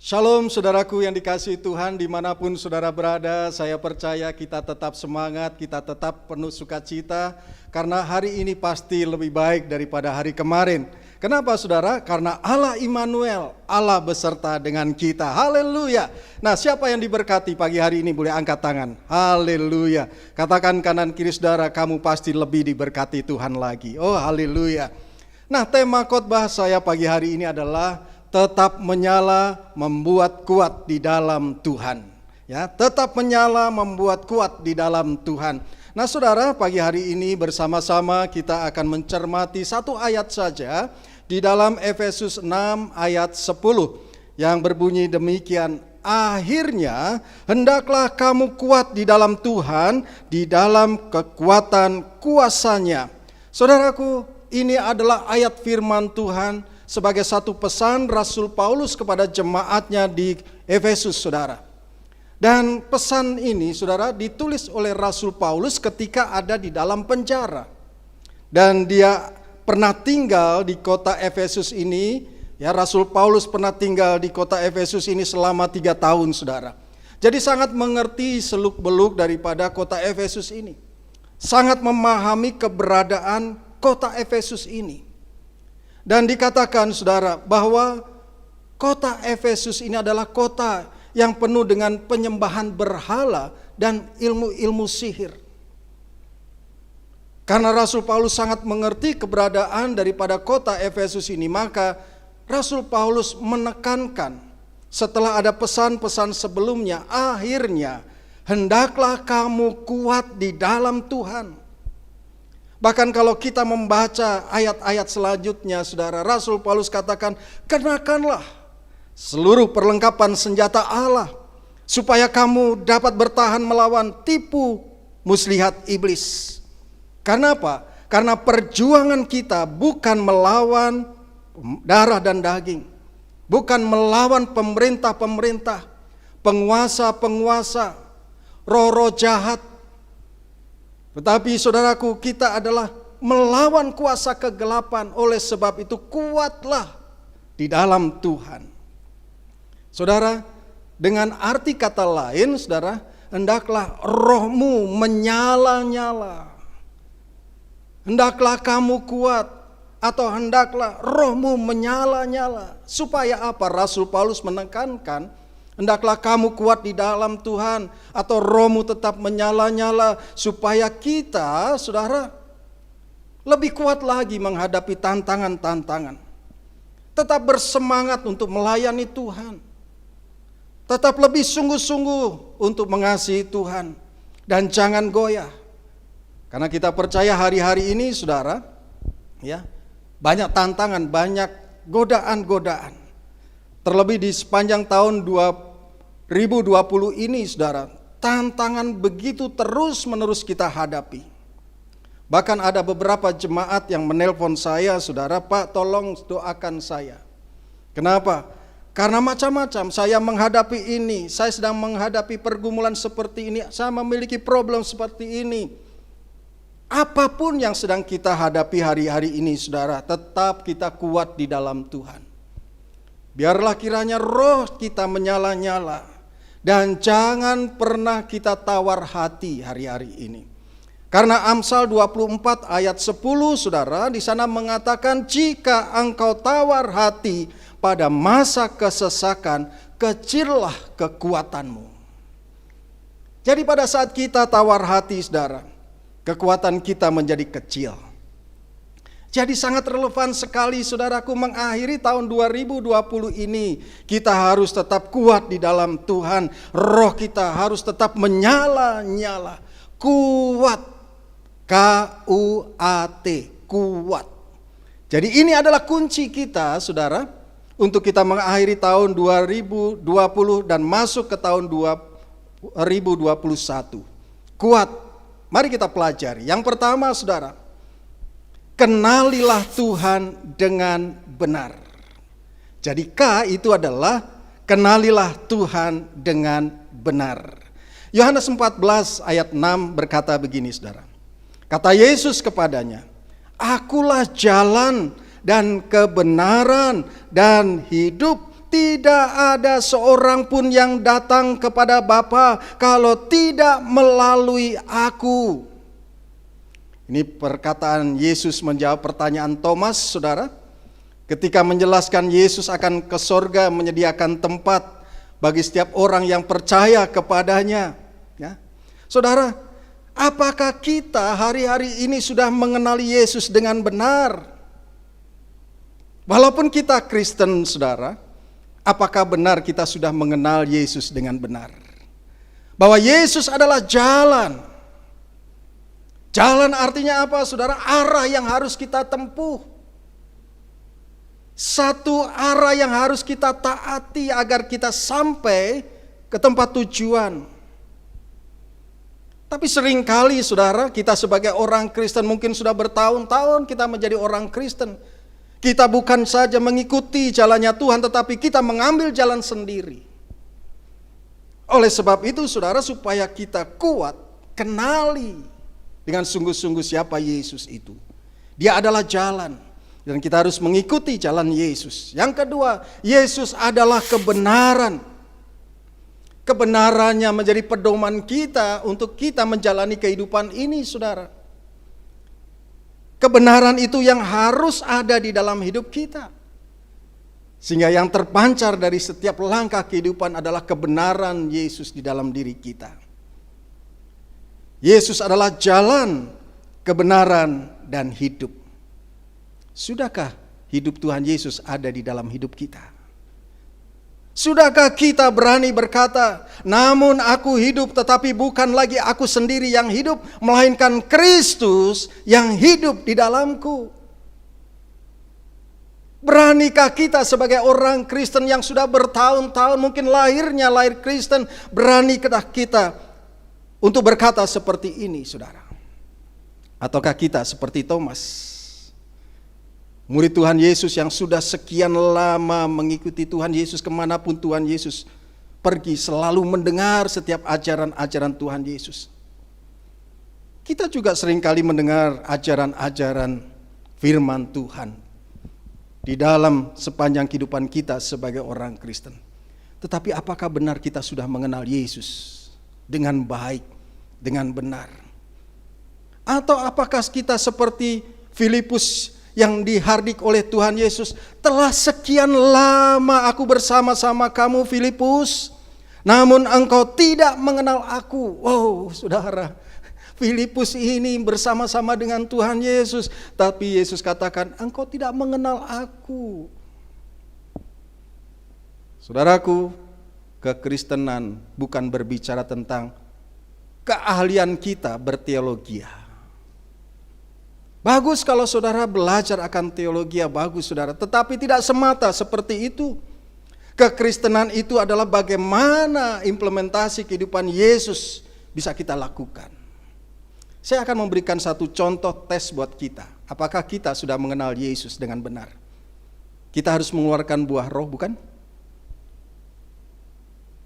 Shalom saudaraku yang dikasihi Tuhan, dimanapun saudara berada, saya percaya kita tetap semangat, kita tetap penuh sukacita, karena hari ini pasti lebih baik daripada hari kemarin. Kenapa saudara? Karena Allah Immanuel, Allah beserta dengan kita. Haleluya. Nah, siapa yang diberkati pagi hari ini boleh angkat tangan. Haleluya. Katakan kanan kiri saudara, kamu pasti lebih diberkati Tuhan lagi. Oh haleluya. Nah, tema khotbah saya pagi hari ini adalah tetap menyala, membuat kuat di dalam Tuhan. Ya, tetap menyala, membuat kuat di dalam Tuhan. Nah, saudara, pagi hari ini bersama-sama kita akan mencermati satu ayat saja di dalam Efesus 6 ayat 10 yang berbunyi demikian. Akhirnya, hendaklah kamu kuat di dalam Tuhan, di dalam kekuatan kuasa-Nya. Saudaraku, ini adalah ayat firman Tuhan sebagai satu pesan Rasul Paulus kepada jemaatnya di Efesus, saudara. Dan pesan ini, saudara, ditulis oleh Rasul Paulus ketika ada di dalam penjara. Dan dia pernah tinggal di kota Efesus ini, ya, Rasul Paulus pernah tinggal di kota Efesus ini selama 3 tahun, saudara. Jadi sangat mengerti seluk-beluk daripada kota Efesus ini. Sangat memahami keberadaan kota Efesus ini. Dan dikatakan saudara bahwa kota Efesus ini adalah kota yang penuh dengan penyembahan berhala dan ilmu-ilmu sihir. Karena Rasul Paulus sangat mengerti keberadaan daripada kota Efesus ini, maka Rasul Paulus menekankan setelah ada pesan-pesan sebelumnya, akhirnya hendaklah kamu kuat di dalam Tuhan. Bahkan kalau kita membaca ayat-ayat selanjutnya, saudara, Rasul Paulus katakan, kenakanlah seluruh perlengkapan senjata Allah, supaya kamu dapat bertahan melawan tipu muslihat iblis. Karena apa? Karena perjuangan kita bukan melawan darah dan daging, bukan melawan pemerintah-pemerintah, penguasa-penguasa, roh-roh jahat. Tetapi saudaraku, kita adalah melawan kuasa kegelapan. Oleh sebab itu kuatlah di dalam Tuhan. Saudara, dengan arti kata lain, saudara, hendaklah rohmu menyala-nyala. Hendaklah kamu kuat, atau hendaklah rohmu menyala-nyala. Supaya apa? Rasul Paulus menekankan, hendaklah kamu kuat di dalam Tuhan, atau rohmu tetap menyala-nyala, supaya kita, saudara, lebih kuat lagi menghadapi tantangan-tantangan. Tetap bersemangat untuk melayani Tuhan. Tetap lebih sungguh-sungguh untuk mengasihi Tuhan. Dan jangan goyah. Karena kita percaya hari-hari ini, saudara, ya, banyak tantangan, banyak godaan-godaan. Terlebih di sepanjang tahun 2020 ini, saudara, tantangan begitu terus-menerus kita hadapi. Bahkan ada beberapa jemaat yang menelpon saya, saudara, Pak, tolong doakan saya. Kenapa? Karena macam-macam, saya menghadapi ini, saya sedang menghadapi pergumulan seperti ini, saya memiliki problem seperti ini. Apapun yang sedang kita hadapi hari-hari ini, saudara, tetap kita kuat di dalam Tuhan. Biarlah kiranya roh kita menyala-nyala. Dan jangan pernah kita tawar hati hari-hari ini. Karena Amsal 24 ayat 10, saudara, di sana mengatakan, jika engkau tawar hati pada masa kesesakan, kecillah kekuatanmu. Jadi pada saat kita tawar hati, saudara, kekuatan kita menjadi kecil. Jadi sangat relevan sekali, saudaraku, mengakhiri tahun 2020 ini. Kita harus tetap kuat di dalam Tuhan. Roh kita harus tetap menyala-nyala. Kuat. K-U-A-T. Kuat. Jadi ini adalah kunci kita, saudara, untuk kita mengakhiri tahun 2020 dan masuk ke tahun 2021. Kuat. Mari kita pelajari. Yang pertama, saudara, kenalilah Tuhan dengan benar. Jadi K itu adalah kenalilah Tuhan dengan benar. Yohanes 14 ayat 6 berkata begini, saudara. Kata Yesus kepadanya, akulah jalan dan kebenaran dan hidup, Tidak ada seorang pun yang datang kepada Bapa kalau tidak melalui aku. Ini perkataan Yesus menjawab pertanyaan Thomas, saudara. Ketika menjelaskan Yesus akan ke sorga menyediakan tempat bagi setiap orang yang percaya kepadanya. Ya. Saudara, apakah kita hari-hari ini sudah mengenali Yesus dengan benar? Walaupun kita Kristen, saudara, apakah benar kita sudah mengenal Yesus dengan benar? Bahwa Yesus adalah jalan. Jalan artinya apa, saudara? Arah yang harus kita tempuh. Satu arah yang harus kita taati agar kita sampai ke tempat tujuan. Tapi seringkali, saudara, kita sebagai orang Kristen, mungkin sudah bertahun-tahun kita menjadi orang Kristen. Kita bukan saja mengikuti jalannya Tuhan, tetapi kita mengambil jalan sendiri. Oleh sebab itu, saudara, supaya kita kuat, kenali dengan sungguh-sungguh siapa Yesus itu. Dia adalah jalan, dan kita harus mengikuti jalan Yesus. Yang kedua, Yesus adalah kebenaran. Kebenarannya menjadi pedoman kita untuk kita menjalani kehidupan ini, saudara. Kebenaran itu yang harus ada di dalam hidup kita. Sehingga yang terpancar dari setiap langkah kehidupan adalah kebenaran Yesus di dalam diri kita. Yesus adalah jalan, kebenaran, dan hidup. Sudahkah hidup Tuhan Yesus ada di dalam hidup kita? Sudahkah kita berani berkata, namun aku hidup tetapi bukan lagi aku sendiri yang hidup, melainkan Kristus yang hidup di dalamku? Beranikah kita sebagai orang Kristen yang sudah bertahun-tahun, mungkin lahir Kristen, beranikah kita untuk berkata seperti ini, saudara? Ataukah kita seperti Thomas, murid Tuhan Yesus yang sudah sekian lama mengikuti Tuhan Yesus, kemanapun Tuhan Yesus pergi selalu mendengar setiap ajaran-ajaran Tuhan Yesus. Kita juga seringkali mendengar ajaran-ajaran firman Tuhan di dalam sepanjang kehidupan kita sebagai orang Kristen. Tetapi apakah benar kita sudah mengenal Yesus dengan baik, dengan benar? Atau apakah kita seperti Filipus yang dihardik oleh Tuhan Yesus, telah sekian lama aku bersama-sama kamu Filipus, namun engkau tidak mengenal aku. Wow, saudara, Filipus ini bersama-sama dengan Tuhan Yesus, tapi Yesus katakan, engkau tidak mengenal aku. Saudaraku, kekristenan bukan berbicara tentang keahlian kita berteologi. Bagus kalau saudara belajar akan teologi, bagus saudara. Tetapi tidak semata seperti itu. Kekristenan itu adalah bagaimana implementasi kehidupan Yesus bisa kita lakukan. Saya akan memberikan satu contoh tes buat kita. Apakah kita sudah mengenal Yesus dengan benar? Kita harus mengeluarkan buah roh, bukan?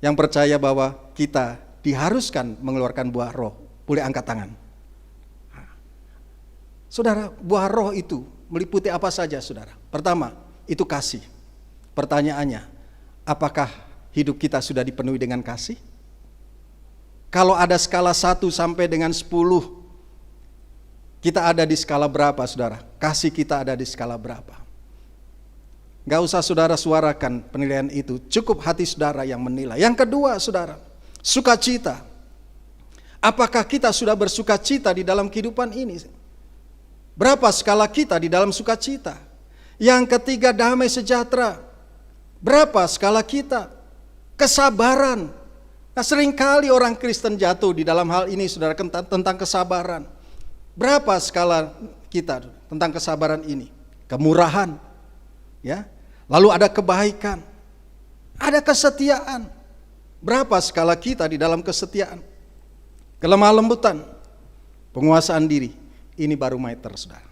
Yang percaya bahwa kita diharuskan mengeluarkan buah roh, boleh angkat tangan. Saudara, buah roh itu meliputi apa saja, saudara? Pertama, itu kasih. Pertanyaannya, apakah hidup kita sudah dipenuhi dengan kasih? Kalau ada skala 1 sampai dengan 10, kita ada di skala berapa, saudara? Kasih kita ada di skala berapa? Gak usah saudara suarakan penilaian itu, cukup hati saudara yang menilai. Yang kedua, saudara, sukacita. Apakah kita sudah bersukacita di dalam kehidupan ini? Berapa skala kita di dalam sukacita? Yang ketiga, damai sejahtera. Berapa skala kita? Kesabaran. Nah, seringkali orang Kristen jatuh di dalam hal ini, saudara, tentang kesabaran. Berapa skala kita tentang kesabaran ini? Kemurahan, ya. Lalu ada kebaikan, ada kesetiaan. Berapa skala kita di dalam kesetiaan? Kelemah lembutan, penguasaan diri. Ini barometer, saudara.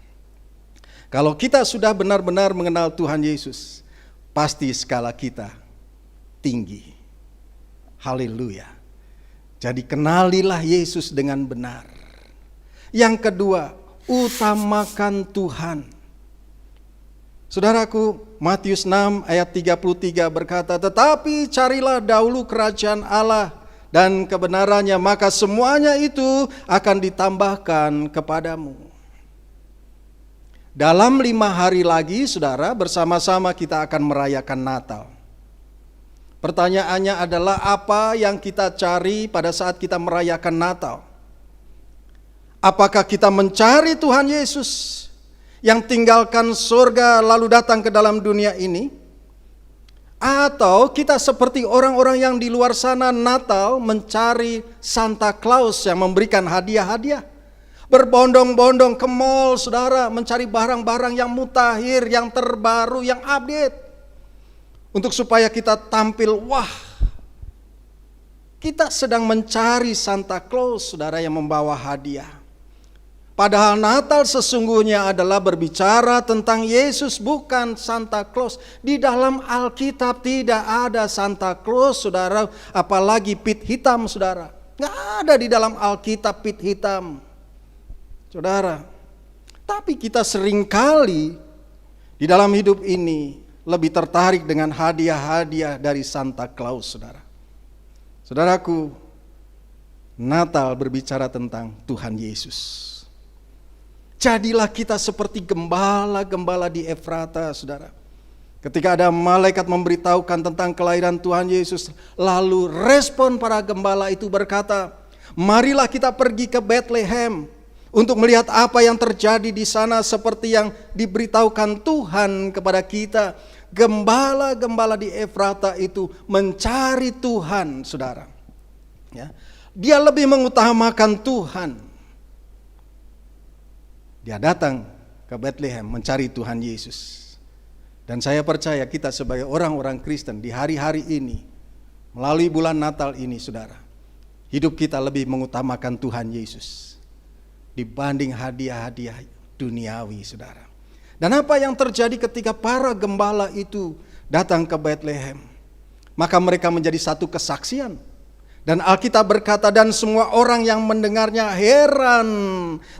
Kalau kita sudah benar-benar mengenal Tuhan Yesus, pasti skala kita tinggi. Haleluya. Jadi kenalilah Yesus dengan benar. Yang kedua, utamakan Tuhan. Saudaraku, Matius 6 ayat 33 berkata, tetapi carilah dahulu kerajaan Allah dan kebenarannya, maka semuanya itu akan ditambahkan kepadamu. Dalam 5 hari lagi, saudara, bersama-sama kita akan merayakan Natal. Pertanyaannya adalah apa yang kita cari pada saat kita merayakan Natal? Apakah kita mencari Tuhan Yesus yang tinggalkan surga lalu datang ke dalam dunia ini? Atau kita seperti orang-orang yang di luar sana Natal mencari Santa Claus yang memberikan hadiah-hadiah, berbondong-bondong ke mall, saudara, mencari barang-barang yang mutakhir, yang terbaru, yang update, untuk supaya kita tampil, wah, kita sedang mencari Santa Claus, saudara, yang membawa hadiah. Padahal Natal sesungguhnya adalah berbicara tentang Yesus, bukan Santa Claus. Di dalam Alkitab tidak ada Santa Claus, saudara, apalagi pit hitam, saudara. Nggak ada di dalam Alkitab pit hitam, saudara. Tapi kita seringkali di dalam hidup ini lebih tertarik dengan hadiah-hadiah dari Santa Claus, saudara. Saudaraku, Natal berbicara tentang Tuhan Yesus. Jadilah kita seperti gembala-gembala di Efrata, saudara. Ketika ada malaikat memberitahukan tentang kelahiran Tuhan Yesus, lalu respon para gembala itu berkata, marilah kita pergi ke Bethlehem untuk melihat apa yang terjadi di sana seperti yang diberitahukan Tuhan kepada kita. Gembala-gembala di Efrata itu mencari Tuhan, saudara. Ya. Dia lebih mengutamakan Tuhan. Dia datang ke Bethlehem mencari Tuhan Yesus. Dan saya percaya kita sebagai orang-orang Kristen di hari-hari ini, melalui bulan Natal ini, saudara, hidup kita lebih mengutamakan Tuhan Yesus dibanding hadiah-hadiah duniawi, saudara. Dan apa yang terjadi ketika para gembala itu datang ke Bethlehem? Maka mereka menjadi satu kesaksian. Dan Alkitab berkata, dan semua orang yang mendengarnya heran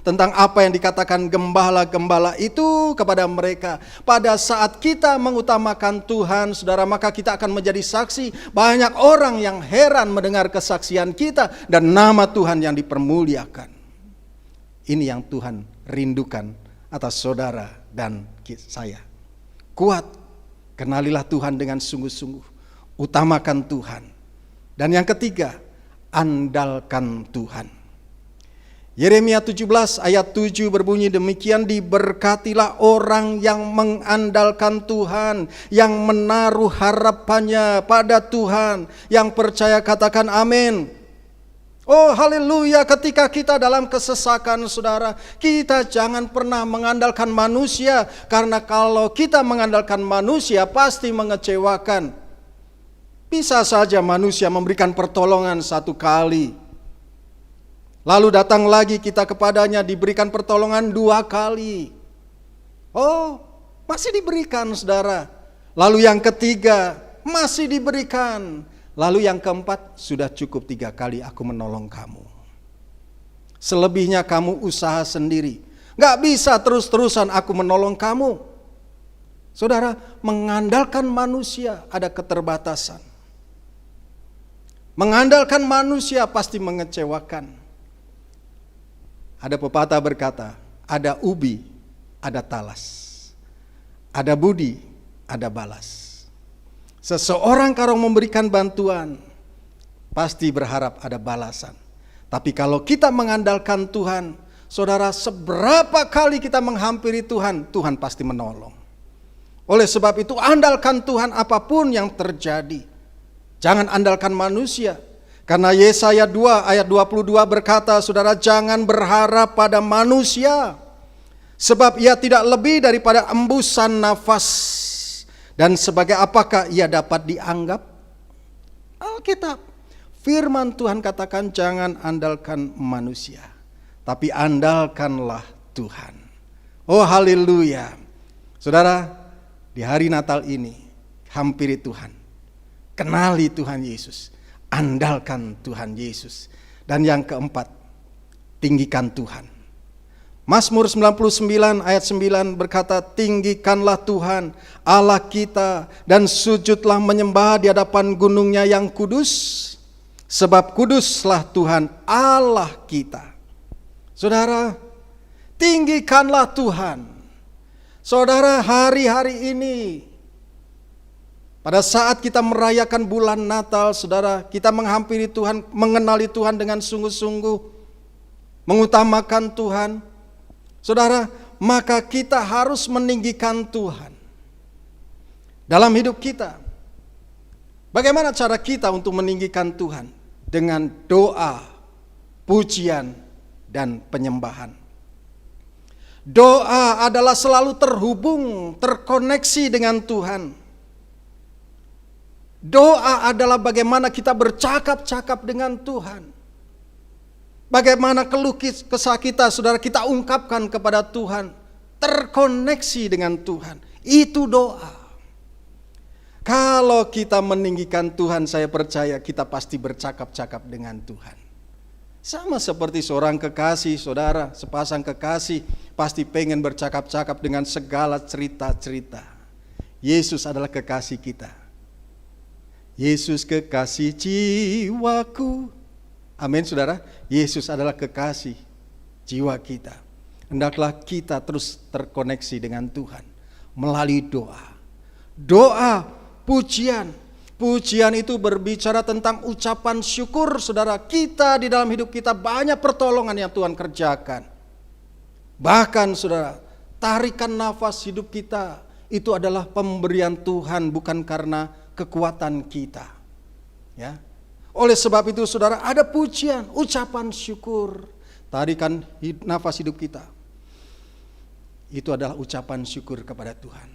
tentang apa yang dikatakan gembala-gembala itu kepada mereka. Pada saat kita mengutamakan Tuhan, saudara, maka kita akan menjadi saksi. Banyak orang yang heran mendengar kesaksian kita dan nama Tuhan yang dipermuliakan. Ini yang Tuhan rindukan atas saudara dan saya. Kuat, kenalilah Tuhan dengan sungguh-sungguh. Utamakan Tuhan. Dan yang ketiga, andalkan Tuhan. Yeremia 17 ayat 7 berbunyi demikian, diberkatilah orang yang mengandalkan Tuhan, yang menaruh harapannya pada Tuhan, yang percaya katakan amin. Oh haleluya, ketika kita dalam kesesakan, saudara, kita jangan pernah mengandalkan manusia, karena kalau kita mengandalkan manusia pasti mengecewakan. Bisa saja manusia memberikan pertolongan satu kali, lalu datang lagi kita kepadanya diberikan pertolongan 2 kali. Oh, masih diberikan, saudara. Lalu yang ketiga masih diberikan. Lalu yang keempat, sudah cukup 3 kali aku menolong kamu. Selebihnya kamu usaha sendiri. Gak bisa terus-terusan aku menolong kamu. Saudara, mengandalkan manusia ada keterbatasan. Mengandalkan manusia pasti mengecewakan. Ada pepatah berkata, ada ubi, ada talas. Ada budi, ada balas. Seseorang kalau memberikan bantuan, pasti berharap ada balasan. Tapi kalau kita mengandalkan Tuhan, saudara, seberapa kali kita menghampiri Tuhan, Tuhan pasti menolong. Oleh sebab itu, andalkan Tuhan apapun yang terjadi. Jangan andalkan manusia. Karena Yesaya 2 ayat 22 berkata, saudara, jangan berharap pada manusia, sebab ia tidak lebih daripada embusan nafas. Dan sebagai apakah ia dapat dianggap? Alkitab, firman Tuhan katakan jangan andalkan manusia, tapi andalkanlah Tuhan. Oh haleluya. Saudara, di hari Natal ini, hampiri Tuhan. Kenali Tuhan Yesus, andalkan Tuhan Yesus. Dan yang keempat, tinggikan Tuhan. Mazmur 99 ayat 9 berkata, tinggikanlah Tuhan Allah kita dan sujudlah menyembah di hadapan gunungnya yang kudus, sebab kuduslah Tuhan Allah kita. Saudara, tinggikanlah Tuhan. Saudara, hari-hari ini, pada saat kita merayakan bulan Natal, saudara, kita menghampiri Tuhan, mengenali Tuhan dengan sungguh-sungguh, mengutamakan Tuhan. Saudara, maka kita harus meninggikan Tuhan dalam hidup kita. Bagaimana cara kita untuk meninggikan Tuhan? Dengan doa, pujian, dan penyembahan. Doa adalah selalu terhubung, terkoneksi dengan Tuhan. Doa adalah bagaimana kita bercakap-cakap dengan Tuhan. Bagaimana keluh kesah kita, saudara, kita ungkapkan kepada Tuhan. Terkoneksi dengan Tuhan. Itu doa. Kalau kita meninggikan Tuhan, saya percaya kita pasti bercakap-cakap dengan Tuhan. Sama seperti seorang kekasih, saudara, sepasang kekasih pasti pengen bercakap-cakap dengan segala cerita-cerita. Yesus adalah kekasih kita. Yesus kekasih jiwaku. Amin, saudara. Yesus adalah kekasih jiwa kita. Hendaklah kita terus terkoneksi dengan Tuhan melalui doa. Doa, pujian. Pujian itu berbicara tentang ucapan syukur, saudara. Kita di dalam hidup kita banyak pertolongan yang Tuhan kerjakan. Bahkan, saudara, tarikan nafas hidup kita itu adalah pemberian Tuhan, bukan karena kekuatan kita. Ya. Oleh sebab itu, saudara, ada pujian, ucapan syukur. Tarikan nafas hidup kita. Itu adalah ucapan syukur kepada Tuhan.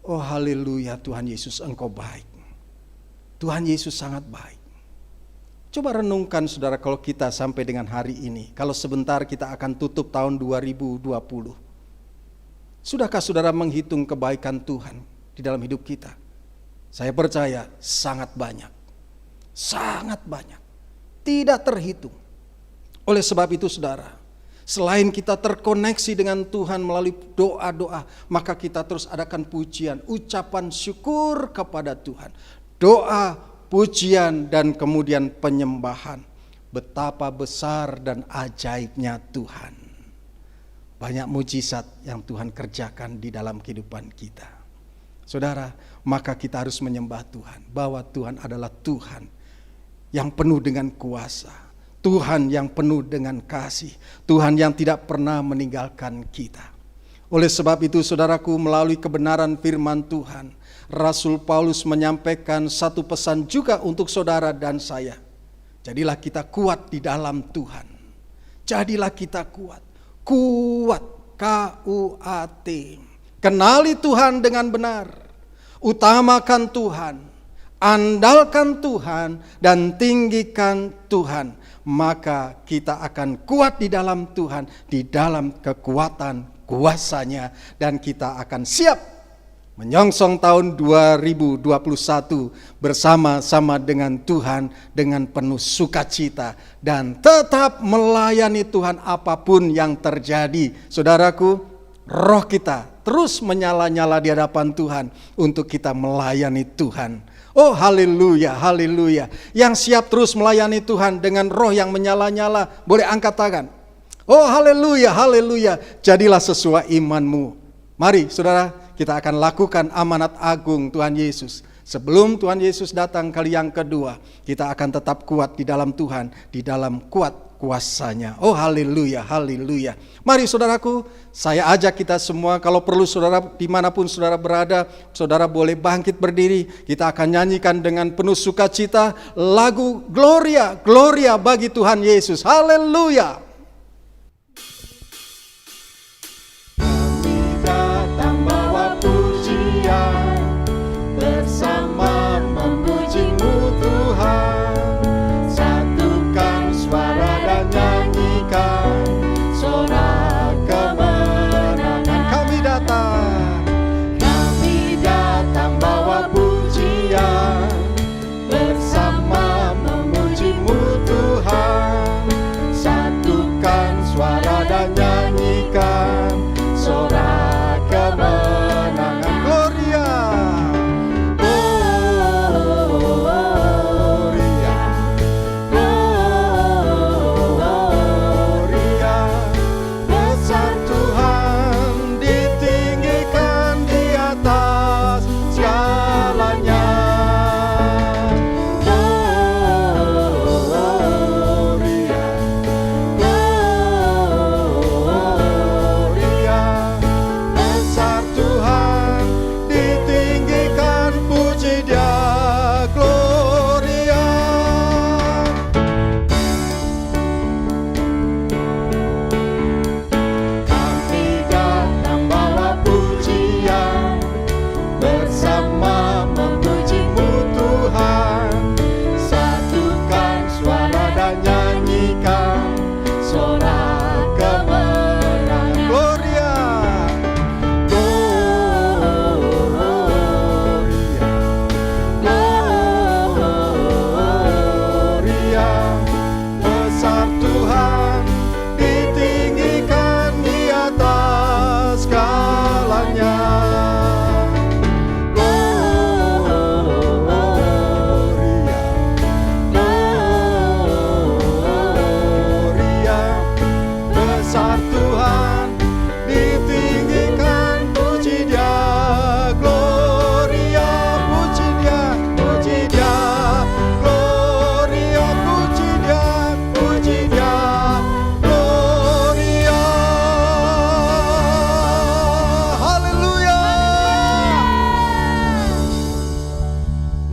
Oh haleluya, Tuhan Yesus, Engkau baik. Tuhan Yesus sangat baik. Coba renungkan, saudara, kalau kita sampai dengan hari ini. Kalau sebentar kita akan tutup tahun 2020. Sudahkah saudara menghitung kebaikan Tuhan di dalam hidup kita? Saya percaya sangat banyak. Sangat banyak, tidak terhitung. Oleh sebab itu, saudara, selain kita terkoneksi dengan Tuhan melalui doa-doa, maka kita terus adakan pujian, ucapan syukur kepada Tuhan. Doa, pujian, dan kemudian penyembahan. Betapa besar dan ajaibnya Tuhan. Banyak mujizat yang Tuhan kerjakan di dalam kehidupan kita. Saudara, maka kita harus menyembah Tuhan, bahwa Tuhan adalah Tuhan yang penuh dengan kuasa, Tuhan yang penuh dengan kasih, Tuhan yang tidak pernah meninggalkan kita. Oleh sebab itu, saudaraku, melalui kebenaran firman Tuhan, Rasul Paulus menyampaikan satu pesan juga untuk saudara dan saya. Jadilah kita kuat di dalam Tuhan. Jadilah kita kuat. Kuat, K-U-A-T. Kenali Tuhan dengan benar. Utamakan Tuhan. Andalkan Tuhan dan tinggikan Tuhan, maka kita akan kuat di dalam Tuhan, di dalam kekuatan kuasa-Nya, dan kita akan siap menyongsong tahun 2021 bersama-sama dengan Tuhan dengan penuh sukacita dan tetap melayani Tuhan apapun yang terjadi. Saudaraku, roh kita terus menyala-nyala di hadapan Tuhan untuk kita melayani Tuhan. Oh haleluya, haleluya. Yang siap terus melayani Tuhan dengan roh yang menyala-nyala, boleh angkat tangan. Oh haleluya, haleluya. Jadilah sesuai imanmu. Mari saudara, kita akan lakukan amanat agung Tuhan Yesus. Sebelum Tuhan Yesus datang kali yang kedua, kita akan tetap kuat di dalam Tuhan, di dalam kuat kuasa-Nya. Oh haleluya, haleluya. Mari saudaraku, saya ajak kita semua, kalau perlu saudara dimanapun saudara berada, saudara boleh bangkit berdiri. Kita akan nyanyikan dengan penuh sukacita lagu Gloria, Gloria bagi Tuhan Yesus. Haleluya. Kami datang bawa pujian, bersama memuji-Mu Tuhan. Satukan suara dan nyanyikan sorak kemenangan. Kami datang bawa pujian, bersama memuji-Mu Tuhan. Satu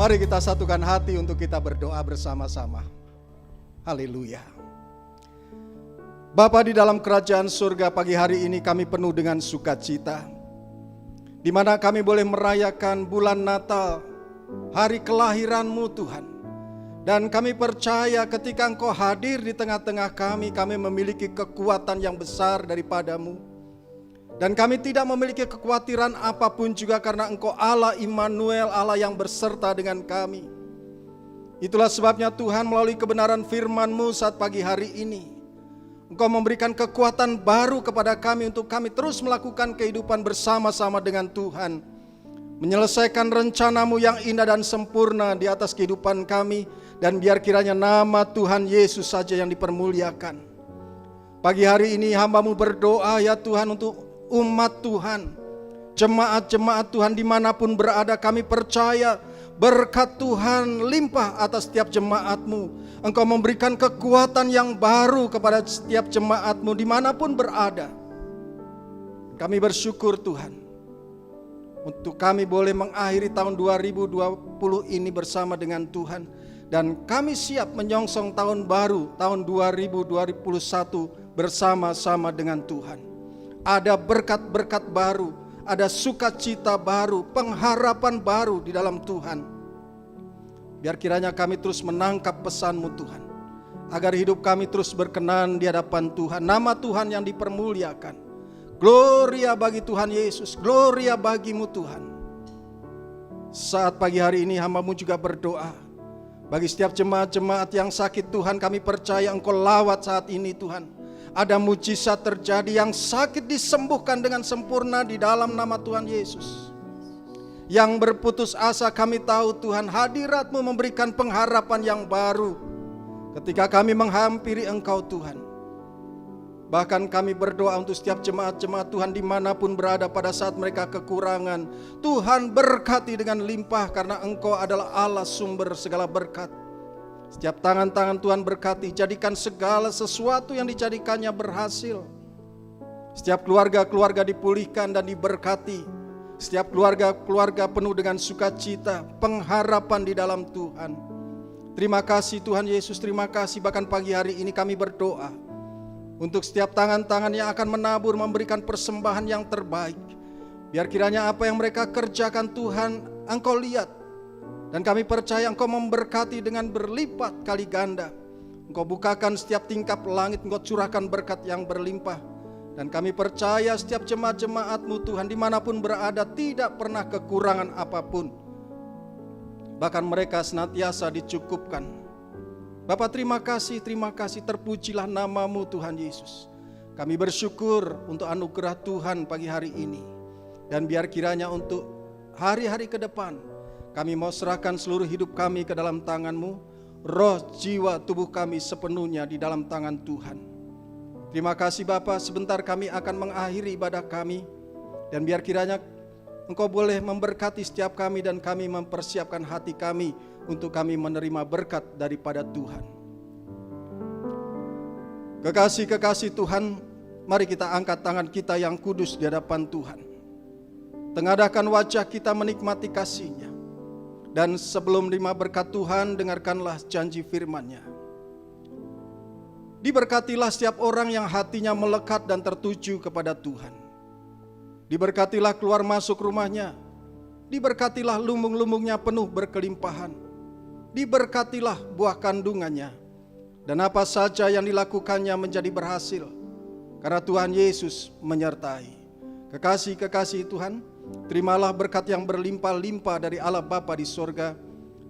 Mari kita satukan hati untuk kita berdoa bersama-sama. Haleluya. Bapa di dalam kerajaan surga, pagi hari ini kami penuh dengan sukacita, di mana kami boleh merayakan bulan Natal, hari kelahiran-Mu Tuhan. Dan kami percaya ketika Engkau hadir di tengah-tengah kami memiliki kekuatan yang besar daripada-Mu. Dan kami tidak memiliki kekhawatiran apapun juga karena Engkau Allah Immanuel, Allah yang berserta dengan kami. Itulah sebabnya Tuhan, melalui kebenaran firman-Mu saat pagi hari ini, Engkau memberikan kekuatan baru kepada kami untuk kami terus melakukan kehidupan bersama-sama dengan Tuhan, menyelesaikan rencana-Mu yang indah dan sempurna di atas kehidupan kami, dan biar kiranya nama Tuhan Yesus saja yang dipermuliakan. Pagi hari ini hamba-Mu berdoa ya Tuhan untuk umat Tuhan, jemaat-jemaat Tuhan dimanapun berada. Kami percaya berkat Tuhan limpah atas setiap jemaat-Mu. Engkau memberikan kekuatan yang baru kepada setiap jemaat-Mu dimanapun berada. Kami bersyukur Tuhan, untuk kami boleh mengakhiri tahun 2020 ini bersama dengan Tuhan. Dan kami siap menyongsong tahun baru, tahun 2021 bersama-sama dengan Tuhan. Ada berkat-berkat baru, ada sukacita baru, pengharapan baru di dalam Tuhan. Biar kiranya kami terus menangkap pesan-Mu Tuhan, agar hidup kami terus berkenan di hadapan Tuhan. Nama Tuhan yang dipermuliakan. Gloria bagi Tuhan Yesus, gloria bagi-Mu Tuhan. Saat pagi hari ini hamba-Mu juga berdoa bagi setiap jemaat-jemaat yang sakit Tuhan. Kami percaya Engkau lawat saat ini Tuhan. Ada mujizat terjadi, yang sakit disembuhkan dengan sempurna di dalam nama Tuhan Yesus. Yang berputus asa kami tahu Tuhan, hadirat-Mu memberikan pengharapan yang baru ketika kami menghampiri Engkau Tuhan. Bahkan kami berdoa untuk setiap jemaat-jemaat Tuhan dimanapun berada pada saat mereka kekurangan. Tuhan berkati dengan limpah karena Engkau adalah Allah sumber segala berkat. Setiap tangan-tangan Tuhan berkati, jadikan segala sesuatu yang dijadikannya berhasil. Setiap keluarga-keluarga dipulihkan dan diberkati. Setiap keluarga-keluarga penuh dengan sukacita, pengharapan di dalam Tuhan. Terima kasih Tuhan Yesus, terima kasih. Bahkan pagi hari ini kami berdoa untuk setiap tangan-tangan yang akan menabur, memberikan persembahan yang terbaik. Biar kiranya apa yang mereka kerjakan Tuhan, Engkau lihat. Dan kami percaya Engkau memberkati dengan berlipat kali ganda. Engkau bukakan setiap tingkap langit, Engkau curahkan berkat yang berlimpah. Dan kami percaya setiap jemaat-jemaat-Mu Tuhan dimanapun berada tidak pernah kekurangan apapun. Bahkan mereka senantiasa dicukupkan. Bapa terima kasih, terpujilah nama-Mu Tuhan Yesus. Kami bersyukur untuk anugerah Tuhan pagi hari ini. Dan biar kiranya untuk hari-hari ke depan, kami mau serahkan seluruh hidup kami ke dalam tangan-Mu. Roh, jiwa, tubuh kami sepenuhnya di dalam tangan Tuhan. Terima kasih Bapa, sebentar kami akan mengakhiri ibadah kami. Dan biar kiranya Engkau boleh memberkati setiap kami dan kami mempersiapkan hati kami untuk kami menerima berkat daripada Tuhan. Kekasih-kekasih Tuhan, mari kita angkat tangan kita yang kudus di hadapan Tuhan. Tengadahkan wajah kita menikmati kasih-Nya. Dan sebelum menerima berkat Tuhan, dengarkanlah janji firman-Nya. Diberkatilah setiap orang yang hatinya melekat dan tertuju kepada Tuhan. Diberkatilah keluar masuk rumahnya. Diberkatilah lumbung-lumbungnya penuh berkelimpahan. Diberkatilah buah kandungannya. Dan apa saja yang dilakukannya menjadi berhasil. Karena Tuhan Yesus menyertai. Kekasih-kekasih Tuhan, terimalah berkat yang berlimpah-limpah dari Allah Bapa di sorga.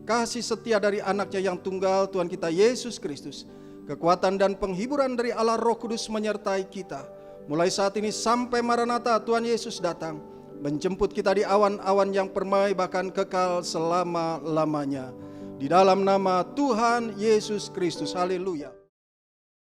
Kasih setia dari anaknya yang tunggal Tuhan kita Yesus Kristus. Kekuatan dan penghiburan dari Allah Roh Kudus menyertai kita. Mulai saat ini sampai Maranatha Tuhan Yesus datang. Menjemput kita di awan-awan yang permai bahkan kekal selama-lamanya. Di dalam nama Tuhan Yesus Kristus. Haleluya.